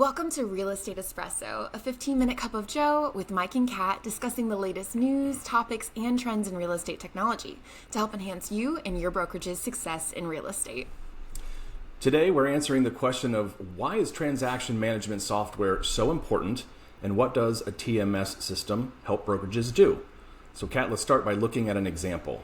Welcome to Real Estate Espresso, a 15-minute cup of joe with Mike and Kat discussing the latest news, topics, and trends in real estate technology to help enhance you and your brokerage's success in real estate. Today, we're answering the question of why is transaction management software so important and what does a TMS system help brokerages do? So Kat, let's start by looking at an example.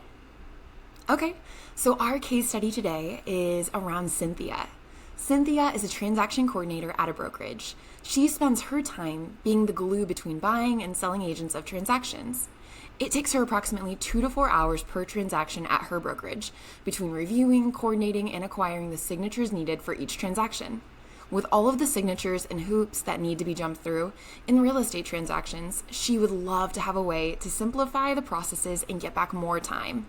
Okay, so our case study today is around Cynthia. Cynthia is a transaction coordinator at a brokerage. She spends her time being the glue between buying and selling agents of transactions. It takes her approximately 2 to 4 hours per transaction at her brokerage, between reviewing, coordinating, and acquiring the signatures needed for each transaction. With all of the signatures and hoops that need to be jumped through in real estate transactions, she would love to have a way to simplify the processes and get back more time.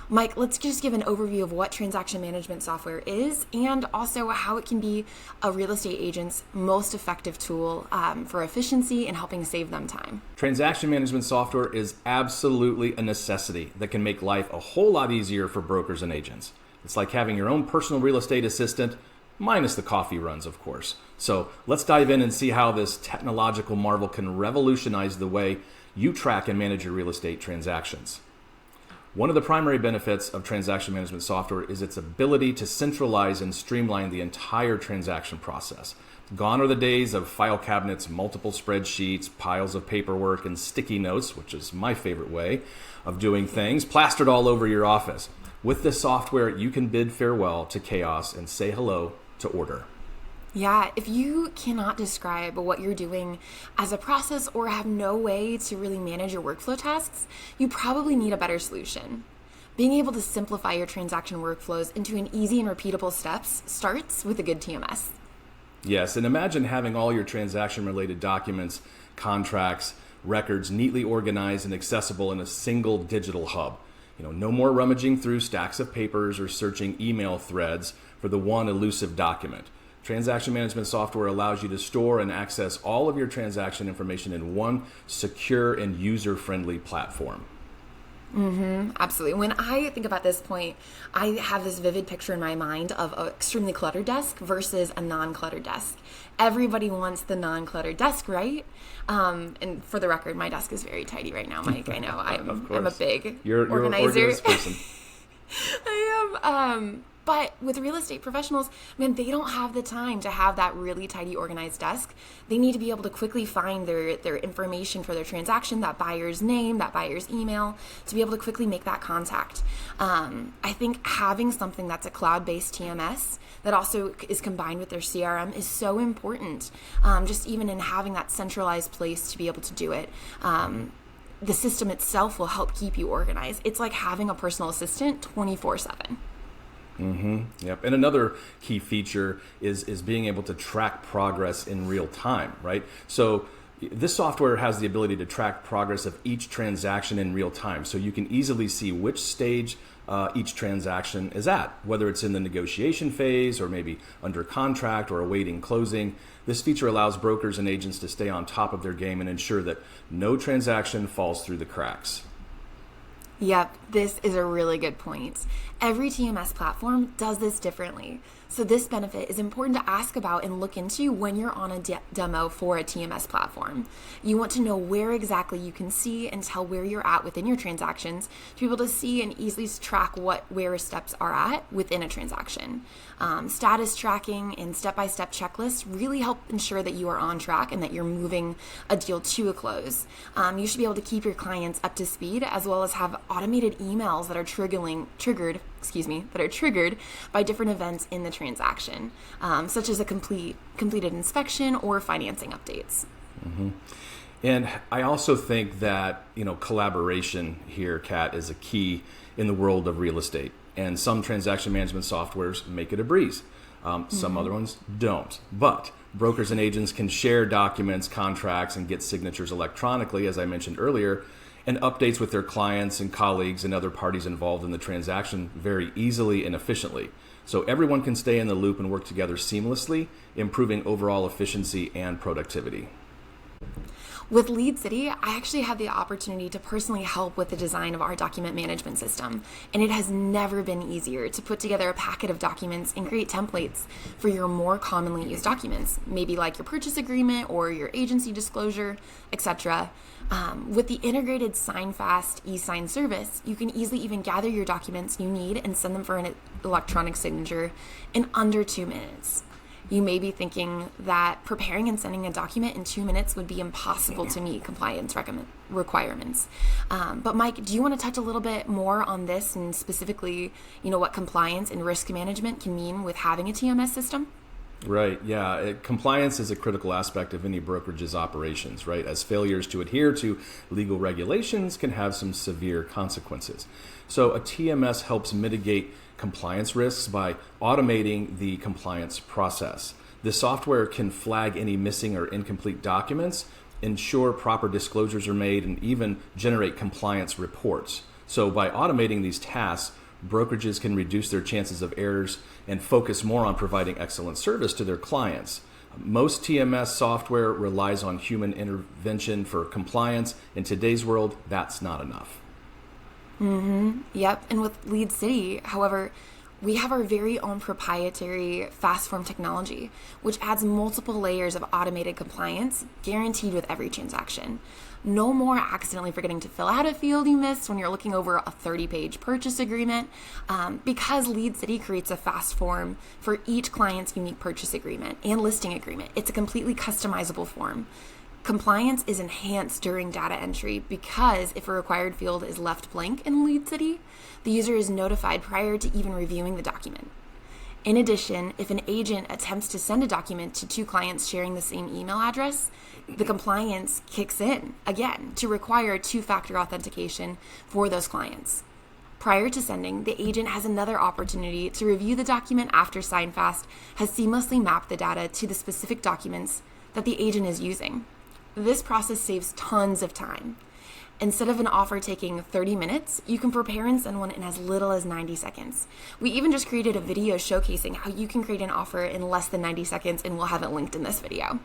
Mike, let's just give an overview of what transaction management software is and also how it can be a real estate agent's most effective tool for efficiency and helping save them time. Transaction management software is absolutely a necessity that can make life a whole lot easier for brokers and agents. It's like having your own personal real estate assistant, minus the coffee runs, of course. So let's dive in and see how this technological marvel can revolutionize the way you track and manage your real estate transactions. One of the primary benefits of transaction management software is its ability to centralize and streamline the entire transaction process. Gone are the days of file cabinets, multiple spreadsheets, piles of paperwork, and sticky notes, which is my favorite way of doing things, plastered all over your office. With this software, you can bid farewell to chaos and say hello to order. Yeah, if you cannot describe what you're doing as a process or have no way to really manage your workflow tasks, you probably need a better solution. Being able to simplify your transaction workflows into an easy and repeatable steps starts with a good TMS. Yes, and imagine having all your transaction-related documents, contracts, records neatly organized and accessible in a single digital hub. No more rummaging through stacks of papers or searching email threads for the one elusive document. Transaction management software allows you to store and access all of your transaction information in one secure and user-friendly platform. Absolutely. When I think about this point, I have this vivid picture in my mind of an extremely cluttered desk versus a non-cluttered desk. Everybody wants the non-cluttered desk, right? And for the record, my desk is very tidy right now, Mike. I know I'm a big You're organizer. You're an organized person. I am. But with real estate professionals, man, they don't have the time to have that really tidy, organized desk. They need to be able to quickly find their information for their transaction, that buyer's name, that buyer's email, to be able to quickly make that contact. I think having something that's a cloud-based TMS that also is combined with their CRM is so important, just even in having that centralized place to be able to do it. The system itself will help keep you organized. It's like having a personal assistant 24/7. Yep. And another key feature is being able to track progress in real time, right? So this software has the ability to track progress of each transaction in real time. So you can easily see which stage each transaction is at, whether it's in the negotiation phase or maybe under contract or awaiting closing. This feature allows brokers and agents to stay on top of their game and ensure that no transaction falls through the cracks. Yep, this is a really good point. Every TMS platform does this differently. So this benefit is important to ask about and look into when you're on a demo for a TMS platform. You want to know where exactly you can see and tell where you're at within your transactions to be able to see and easily track where steps are at within a transaction. Status tracking and step-by-step checklists really help ensure that you are on track and that you're moving a deal to a close. You should be able to keep your clients up to speed as well as have automated emails that are triggered by different events in the transaction, such as a completed inspection or financing updates. And I also think that collaboration here, Kat, is a key in the world of real estate. And some transaction management softwares make it a breeze. Some other ones don't. But brokers and agents can share documents, contracts, and get signatures electronically, as I mentioned earlier, and updates with their clients and colleagues and other parties involved in the transaction very easily and efficiently. So everyone can stay in the loop and work together seamlessly, improving overall efficiency and productivity. With Lead City, I actually had the opportunity to personally help with the design of our document management system, and it has never been easier to put together a packet of documents and create templates for your more commonly used documents, maybe like your purchase agreement or your agency disclosure, etc. With the integrated SignFast e-sign service, you can easily even gather your documents you need and send them for an electronic signature in under 2 minutes. You may be thinking that preparing and sending a document in 2 minutes would be impossible to meet compliance requirements. But Mike, do you want to touch a little bit more on this and specifically, what compliance and risk management can mean with having a TMS system? Right, yeah. Compliance is a critical aspect of any brokerage's operations, right? As failures to adhere to legal regulations can have some severe consequences. So a TMS helps mitigate compliance risks by automating the compliance process. The software can flag any missing or incomplete documents, ensure proper disclosures are made, and even generate compliance reports. So by automating these tasks, brokerages can reduce their chances of errors and focus more on providing excellent service to their clients. Most TMS software relies on human intervention for compliance. In today's world, that's not enough. Yep. And with Lead City, however, we have our very own proprietary fast form technology, which adds multiple layers of automated compliance guaranteed with every transaction. No more accidentally forgetting to fill out a field you missed when you're looking over a 30-page purchase agreement, because Lead City creates a fast form for each client's unique purchase agreement and listing agreement. It's a completely customizable form. Compliance is enhanced during data entry because if a required field is left blank in Lead City, the user is notified prior to even reviewing the document. In addition, if an agent attempts to send a document to two clients sharing the same email address, the compliance kicks in again to require two-factor authentication for those clients. Prior to sending, the agent has another opportunity to review the document after SignFast has seamlessly mapped the data to the specific documents that the agent is using. This process saves tons of time. Instead of an offer taking 30 minutes, you can prepare and send one in as little as 90 seconds. We even just created a video showcasing how you can create an offer in less than 90 seconds, and we'll have it linked in this video.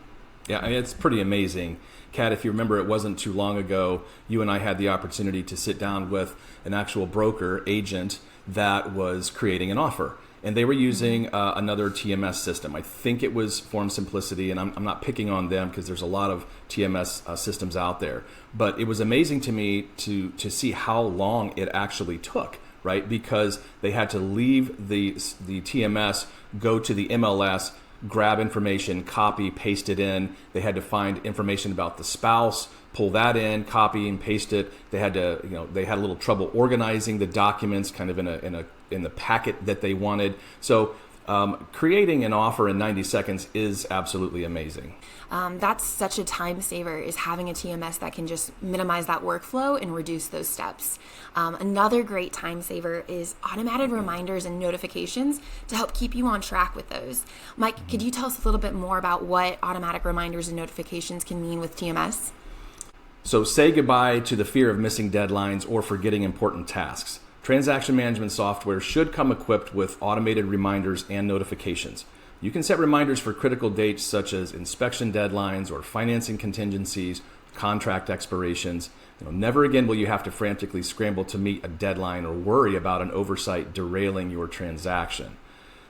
Yeah, it's pretty amazing. Kat, if you remember, it wasn't too long ago, you and I had the opportunity to sit down with an actual broker agent that was creating an offer. And they were using another TMS system. I think it was Form Simplicity, and I'm not picking on them because there's a lot of TMS systems out there. But it was amazing to me to see how long it actually took, right? Because they had to leave the TMS, go to the MLS, grab information, copy, paste it in. They had to find information about the spouse, pull that in, copy and paste it. They had to, they had a little trouble organizing the documents kind of in the packet that they wanted. So creating an offer in 90 seconds is absolutely amazing. That's such a time saver, is having a TMS that can just minimize that workflow and reduce those steps. Another great time saver is automated reminders and notifications to help keep you on track with those. Mike, could you tell us a little bit more about what automatic reminders and notifications can mean with TMS? So say goodbye to the fear of missing deadlines or forgetting important tasks. Transaction management software should come equipped with automated reminders and notifications. You can set reminders for critical dates such as inspection deadlines or financing contingencies, contract expirations. Never again will you have to frantically scramble to meet a deadline or worry about an oversight derailing your transaction.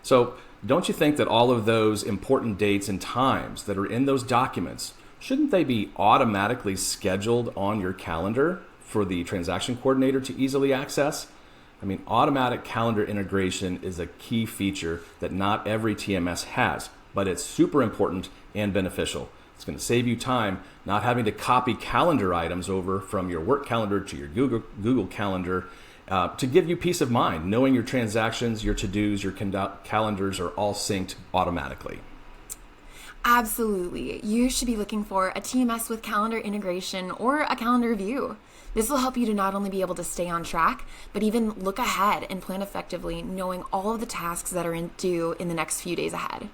So don't you think that all of those important dates and times that are in those documents, shouldn't they be automatically scheduled on your calendar for the transaction coordinator to easily access? Automatic calendar integration is a key feature that not every TMS has, but it's super important and beneficial. It's going to save you time not having to copy calendar items over from your work calendar to your Google Calendar, to give you peace of mind, knowing your transactions, your to-dos, your calendars are all synced automatically. Absolutely. You should be looking for a TMS with calendar integration or a calendar view. This will help you to not only be able to stay on track, but even look ahead and plan effectively, knowing all of the tasks that are due in the next few days ahead.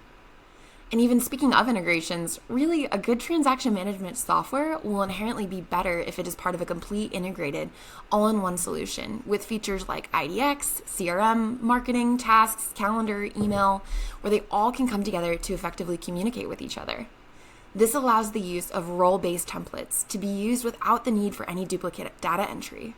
And even speaking of integrations, really a good transaction management software will inherently be better if it is part of a complete integrated all-in-one solution with features like IDX, CRM, marketing, tasks, calendar, email, where they all can come together to effectively communicate with each other. This allows the use of role-based templates to be used without the need for any duplicate data entry.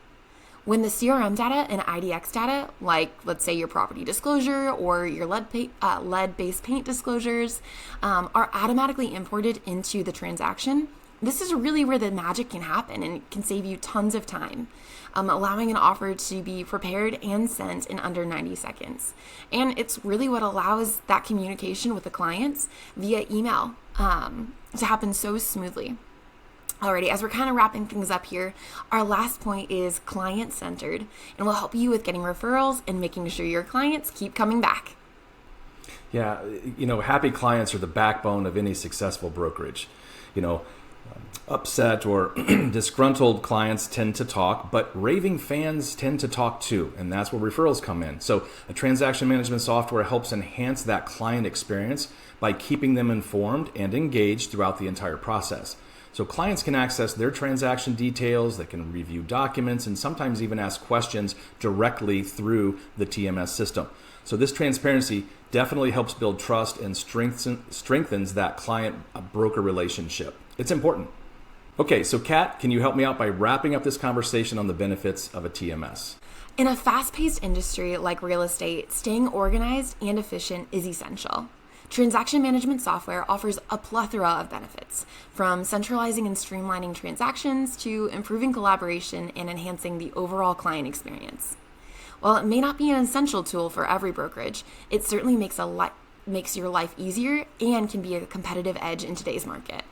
When the CRM data and IDX data, like let's say your property disclosure or your lead-based paint disclosures, are automatically imported into the transaction, this is really where the magic can happen and it can save you tons of time, allowing an offer to be prepared and sent in under 90 seconds. And it's really what allows that communication with the clients via email to happen so smoothly. Alrighty, as we're kind of wrapping things up here, our last point is client-centered and will help you with getting referrals and making sure your clients keep coming back. Yeah, happy clients are the backbone of any successful brokerage. Upset or disgruntled clients tend to talk, but raving fans tend to talk too, and that's where referrals come in. So a transaction management software helps enhance that client experience by keeping them informed and engaged throughout the entire process. So clients can access their transaction details, they can review documents, and sometimes even ask questions directly through the TMS system. So this transparency definitely helps build trust and strengthens that client-broker relationship. It's important. Okay, so Kat, can you help me out by wrapping up this conversation on the benefits of a TMS? In a fast-paced industry like real estate, staying organized and efficient is essential. Transaction management software offers a plethora of benefits, from centralizing and streamlining transactions to improving collaboration and enhancing the overall client experience. While it may not be an essential tool for every brokerage, it certainly makes your life easier and can be a competitive edge in today's market.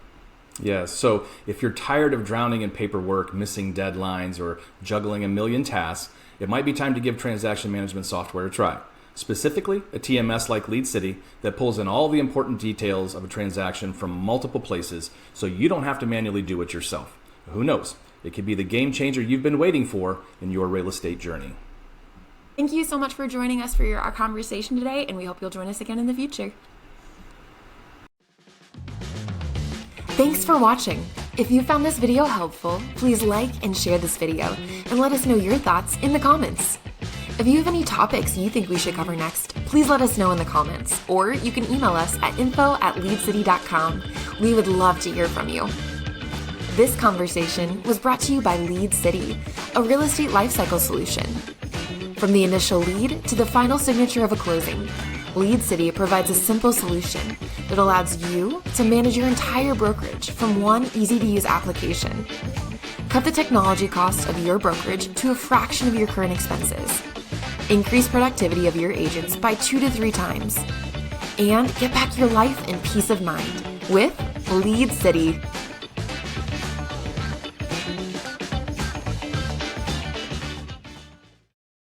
Yes, so if you're tired of drowning in paperwork, missing deadlines, or juggling a million tasks, it might be time to give transaction management software a try. Specifically, a TMS like Lead City that pulls in all the important details of a transaction from multiple places so you don't have to manually do it yourself. Who knows? It could be the game changer you've been waiting for in your real estate journey. Thank you so much for joining us for our conversation today, and we hope you'll join us again in the future. Thanks for watching. If you found this video helpful, please like and share this video and let us know your thoughts in the comments. If you have any topics you think we should cover next, please let us know in the comments, or you can email us at info@leadcity.com. We would love to hear from you. This conversation was brought to you by Lead City, a real estate lifecycle solution. From the initial lead to the final signature of a closing, Lead City provides a simple solution that allows you to manage your entire brokerage from one easy-to-use application. Cut the technology costs of your brokerage to a fraction of your current expenses. Increase productivity of your agents by 2 to 3 times. And get back your life and peace of mind with Lead City.